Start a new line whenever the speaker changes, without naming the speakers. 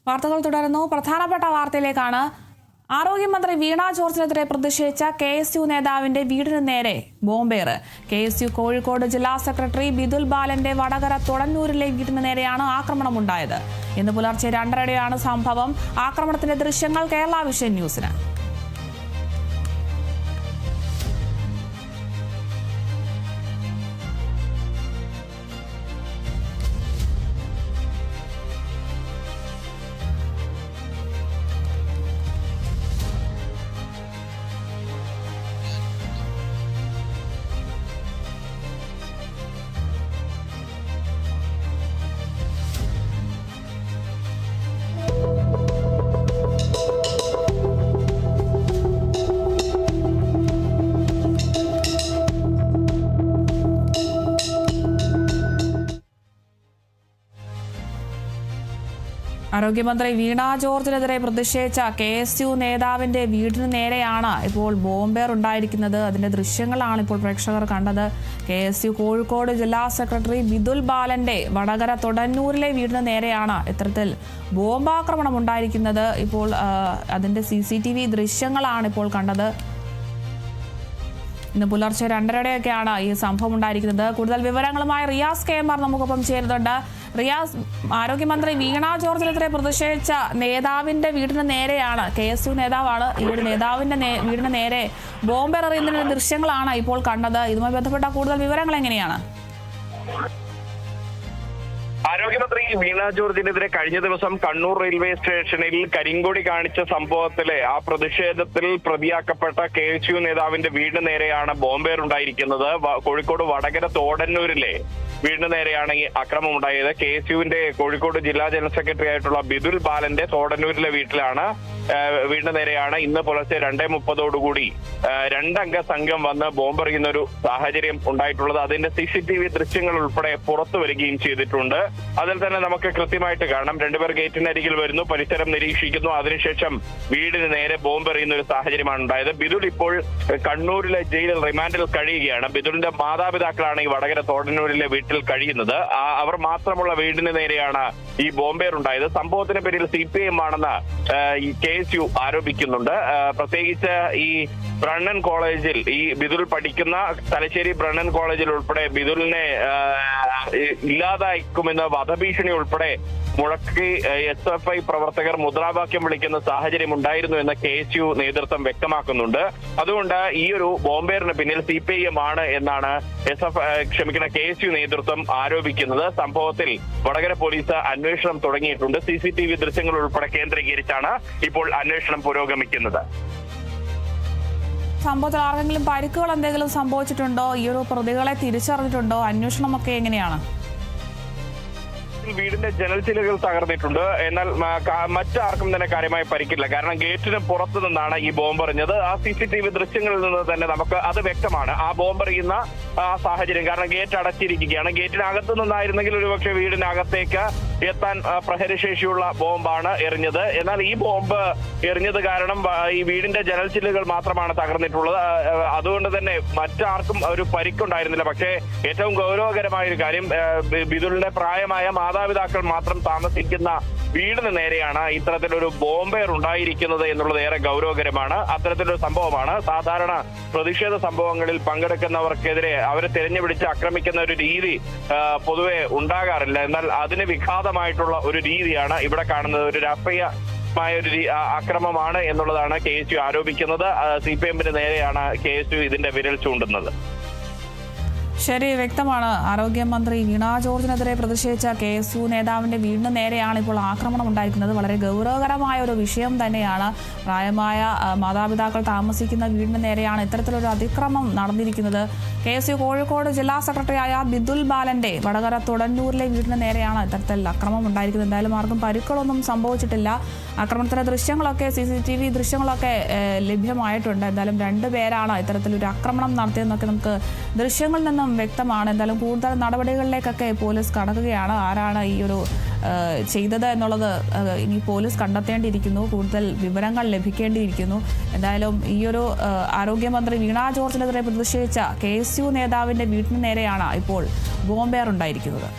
വാർത്തകൾ തുടരുന്നു. പ്രധാനപ്പെട്ട വാർത്തയിലേക്കാണ്. ആരോഗ്യമന്ത്രി വീണ ജോർജിനെതിരെ പ്രതിഷേധിച്ച KSU നേതാവിന്റെ വീടിന് നേരെ ബോംബേറ്. KSU കോഴിക്കോട് ജില്ലാ സെക്രട്ടറി ബിദുൽ ബാലന്റെ വടകര തൊടന്നൂരിലെ വീടിന് നേരെയാണ് ആക്രമണമുണ്ടായത്. ഇന്ന് പുലർച്ചെ 2:30-യോടെയാണ് സംഭവം. ആക്രമണത്തിന്റെ ദൃശ്യങ്ങൾ കേരള വിഷൻ ന്യൂസിന്. ആരോഗ്യമന്ത്രി വീണ ജോർജിനെതിരെ പ്രതിഷേധിച്ച KSU നേതാവിന്റെ വീടിന് നേരെയാണ് ഇപ്പോൾ ബോംബേർ ഉണ്ടായിരിക്കുന്നത്. അതിന്റെ ദൃശ്യങ്ങളാണ് ഇപ്പോൾ പ്രേക്ഷകർ കണ്ടത്. KSU കോഴിക്കോട് ജില്ലാ സെക്രട്ടറി ബിദുൽ ബാലന്റെ വടകര തൊടന്നൂരിലെ വീടിന് നേരെയാണ് ഇത്തരത്തിൽ ബോംബാക്രമണം ഉണ്ടായിരിക്കുന്നത്. ഇപ്പോൾ അതിന്റെ CCTV ദൃശ്യങ്ങളാണ് ഇപ്പോൾ കണ്ടത്. ഇന്ന് പുലർച്ചെ 2:30-യോടെയൊക്കെയാണ് ഈ സംഭവം ഉണ്ടായിരിക്കുന്നത്. കൂടുതൽ വിവരങ്ങളുമായി റിയാസ് KMR നമുക്കൊപ്പം ചേരുന്നുണ്ട്. റിയാസ്, ആരോഗ്യമന്ത്രി വീണ ജോർജിനെതിരെ പ്രതിഷേധിച്ച നേതാവിന്റെ വീടിന് നേരെയാണ്, KSU നേതാവാണ്, ഈ ഒരു നേതാവിന്റെ വീടിന് നേരെ ബോംബ് എറിയുന്നതിന്റെ ദൃശ്യങ്ങളാണ് ഇപ്പോൾ കണ്ടത്. ഇതുമായി ബന്ധപ്പെട്ട കൂടുതൽ വിവരങ്ങൾ എങ്ങനെയാണ്?
ആരോഗ്യമന്ത്രി വീണ ജോർജിനെതിരെ കഴിഞ്ഞ ദിവസം കണ്ണൂർ റെയിൽവേ സ്റ്റേഷനിൽ കരിങ്കൊടി കാണിച്ച സംഭവത്തിലെ ആ പ്രതിഷേധത്തിൽ പ്രതിയാക്കപ്പെട്ട KSU നേതാവിന്റെ വീടിന് നേരെയാണ് ബോംബേർ ഉണ്ടായിരിക്കുന്നത്. കോഴിക്കോട് വടകര തോടന്നൂരിലെ വീടിന് നേരെയാണ് ഈ അക്രമം ഉണ്ടായത്. KSUവിന്റെ കോഴിക്കോട് ജില്ലാ ജനറൽ സെക്രട്ടറി ആയിട്ടുള്ള ബിദുൽ ബാലന്റെ തോടന്നൂരിലെ വീടിന് നേരെയാണ് ഇന്ന് പുലർച്ചെ 2:30 2-അംഗ സംഘം വന്ന് ബോംബെറിയുന്ന ഒരു സാഹചര്യം ഉണ്ടായിട്ടുള്ളത്. അതിന്റെ CCTV ദൃശ്യങ്ങൾ ഉൾപ്പെടെ പുറത്തു വരികയും ചെയ്തിട്ടുണ്ട്. അതിൽ തന്നെ നമുക്ക് കൃത്യമായിട്ട് കാണാം, രണ്ടുപേർ ഗേറ്റിനരികിൽ വരുന്നു, പരിസരം നിരീക്ഷിക്കുന്നു, അതിനുശേഷം വീടിന് നേരെ ബോംബെറിയുന്ന ഒരു സാഹചര്യമാണ് ഉണ്ടായത്. ബിദുൽ ഇപ്പോൾ കണ്ണൂരിലെ ജയിലിൽ റിമാൻഡിൽ കഴിയുകയാണ്. ബിദുലിന്റെ മാതാപിതാക്കളാണ് ഈ വടകര തോടന്നൂരിലെ വീട്ടിൽ കഴിയുന്നത്. അവർ മാത്രമുള്ള വീടിന് നേരെയാണ് ഈ ബോംബേർ ഉണ്ടായത്. സംഭവത്തിന് പേരിൽ CPIM ആണെന്ന് ഈ KSU ആരോപിക്കുന്നുണ്ട്. പ്രത്യേകിച്ച് ഈ ബ്രണ്ണൻ കോളേജിൽ ഈ ബിദുൽ പഠിക്കുന്ന തലശ്ശേരി ബ്രണ്ണൻ കോളേജിൽ ഉൾപ്പെടെ ബിദുലിനെ ഇല്ലാതാക്കുമെന്ന വധഭീഷണി ഉൾപ്പെടെ മുഴക്കി SFI പ്രവർത്തകർ മുദ്രാവാക്യം വിളിക്കുന്ന സാഹചര്യം ഉണ്ടായിരുന്നു എന്ന് KSU നേതൃത്വം വ്യക്തമാക്കുന്നുണ്ട്. അതുകൊണ്ട് ഈ ഒരു ബോംബേറിന് പിന്നിൽ CPIM ആണ് എന്നാണ് KSU നേതൃത്വം ആരോപിക്കുന്നത്. സംഭവത്തിൽ വടകര പോലീസ് അന്വേഷണം തുടങ്ങിയിട്ടുണ്ട്. CCTV ദൃശ്യങ്ങൾ ഉൾപ്പെടെ കേന്ദ്രീകരിച്ചാണ് ഇപ്പോൾ അന്വേഷണം പുരോഗമിക്കുന്നത്.
സംഭവത്തിൽ ആർക്കെങ്കിലും പരിക്കുകൾ എന്തെങ്കിലും സംഭവിച്ചിട്ടുണ്ടോ? ഈ ഒരു പ്രതികളെ തിരിച്ചറിഞ്ഞിട്ടുണ്ടോ? അന്വേഷണമൊക്കെ എങ്ങനെയാണ്?
വീടിന്റെ ജനൽ ചില്ലുകൾ തകർന്നിട്ടുണ്ട്. എന്നാൽ മറ്റാർക്കും തന്നെ കാര്യമായി പരിക്കില്ല. കാരണം ഗേറ്റിന് പുറത്തു നിന്നാണ് ഈ ബോംബെറിഞ്ഞത്. ആ CCTV ദൃശ്യങ്ങളിൽ നിന്ന് തന്നെ നമുക്ക് അത് വ്യക്തമാണ്, ആ ബോംബെറിയുന്ന ആ സാഹചര്യം. കാരണം ഗേറ്റ് അടച്ചിരിക്കുകയാണ്. ഗേറ്റിനകത്തു നിന്നായിരുന്നെങ്കിൽ ഒരുപക്ഷെ വീടിനകത്തേക്ക് എത്താൻ പ്രഹരശേഷിയുള്ള ബോംബാണ് എറിഞ്ഞത്. എന്നാൽ ഈ ബോംബ് എറിഞ്ഞത് കാരണം ഈ വീടിന്റെ ജനൽ ചില്ലുകൾ മാത്രമാണ് തകർന്നിട്ടുള്ളത്. അതുകൊണ്ട് തന്നെ മറ്റാർക്കും ഒരു പരിക്കുണ്ടായിരുന്നില്ല. പക്ഷേ ഏറ്റവും ഗൗരവകരമായ ഒരു കാര്യം, ബിദുലിന്റെ പ്രായമായ മാതാപിതാക്കൾ മാത്രം താമസിക്കുന്ന വീടിന് നേരെയാണ് ഇത്തരത്തിലൊരു ബോംബേർ ഉണ്ടായിരിക്കുന്നത് എന്നുള്ളത് ഏറെ ഗൗരവകരമാണ്. അത്തരത്തിലൊരു സംഭവമാണ്. സാധാരണ പ്രതിഷേധ സംഭവങ്ങളിൽ പങ്കെടുക്കുന്നവർക്കെതിരെ അവരെ തിരഞ്ഞുപിടിച്ച് ആക്രമിക്കുന്ന ഒരു രീതി പൊതുവെ ഉണ്ടാകാറില്ല. എന്നാൽ അതിന് വിഘാതമായിട്ടുള്ള ഒരു രീതിയാണ് ഇവിടെ കാണുന്നത്. ഒരു രാഷ്ട്രീയമായ ഒരു അക്രമമാണ് എന്നുള്ളതാണ് KSU ആരോപിക്കുന്നത്. CPIMന്റെ നേരെയാണ് KSU ഇതിന്റെ വിരൽ ചൂണ്ടുന്നത്.
ശരി, വ്യക്തമാണ്. ആരോഗ്യമന്ത്രി വീണ ജോർജിനെതിരെ പ്രതിഷേധിച്ച KSU നേതാവിന്റെ വീടിന് നേരെയാണ് ഇപ്പോൾ ആക്രമണം ഉണ്ടായിരിക്കുന്നത്. വളരെ ഗൗരവകരമായ ഒരു വിഷയം തന്നെയാണ്. പ്രായമായ മാതാപിതാക്കൾ താമസിക്കുന്ന വീടിന് നേരെയാണ് ഇത്തരത്തിലൊരു അതിക്രമം നടന്നിരിക്കുന്നത്. KSU കോഴിക്കോട് ജില്ലാ സെക്രട്ടറിയായ ബിദുൽ ബാലന്റെ വടകര തൊടന്നൂരിലെ വീടിന് നേരെയാണ് ഇത്തരത്തിൽ അക്രമം ഉണ്ടായിരിക്കുന്നത്. എന്തായാലും ആർക്കും പരിക്കുകളൊന്നും സംഭവിച്ചിട്ടില്ല. ആക്രമണത്തിന്റെ ദൃശ്യങ്ങളൊക്കെ CCTV ദൃശ്യങ്ങളൊക്കെ ലഭ്യമായിട്ടുണ്ട്. എന്തായാലും 2 പേരാണ് ഇത്തരത്തിലൊരു ആക്രമണം നടത്തിയതെന്നൊക്കെ നമുക്ക് ദൃശ്യങ്ങളിൽ നിന്നും വ്യക്തമാണ്. എന്തായാലും കൂടുതൽ നടപടികളിലേക്കൊക്കെ പോലീസ് കടക്കുകയാണ്. ആരാണ് ഈ ഒരു ചെയ്തത് എന്നുള്ളത് ഇനി പോലീസ് കണ്ടെത്തേണ്ടിയിരിക്കുന്നു. കൂടുതൽ വിവരങ്ങൾ ലഭിക്കേണ്ടിയിരിക്കുന്നു. എന്തായാലും ഈ ഒരു ആരോഗ്യമന്ത്രി വീണ ജോർജിനെതിരെ പ്രതിഷേധിച്ച KSU നേതാവിന്റെ വീടിന് നേരെയാണ് ഇപ്പോൾ ബോംബേർ ഉണ്ടായിരിക്കുന്നത്.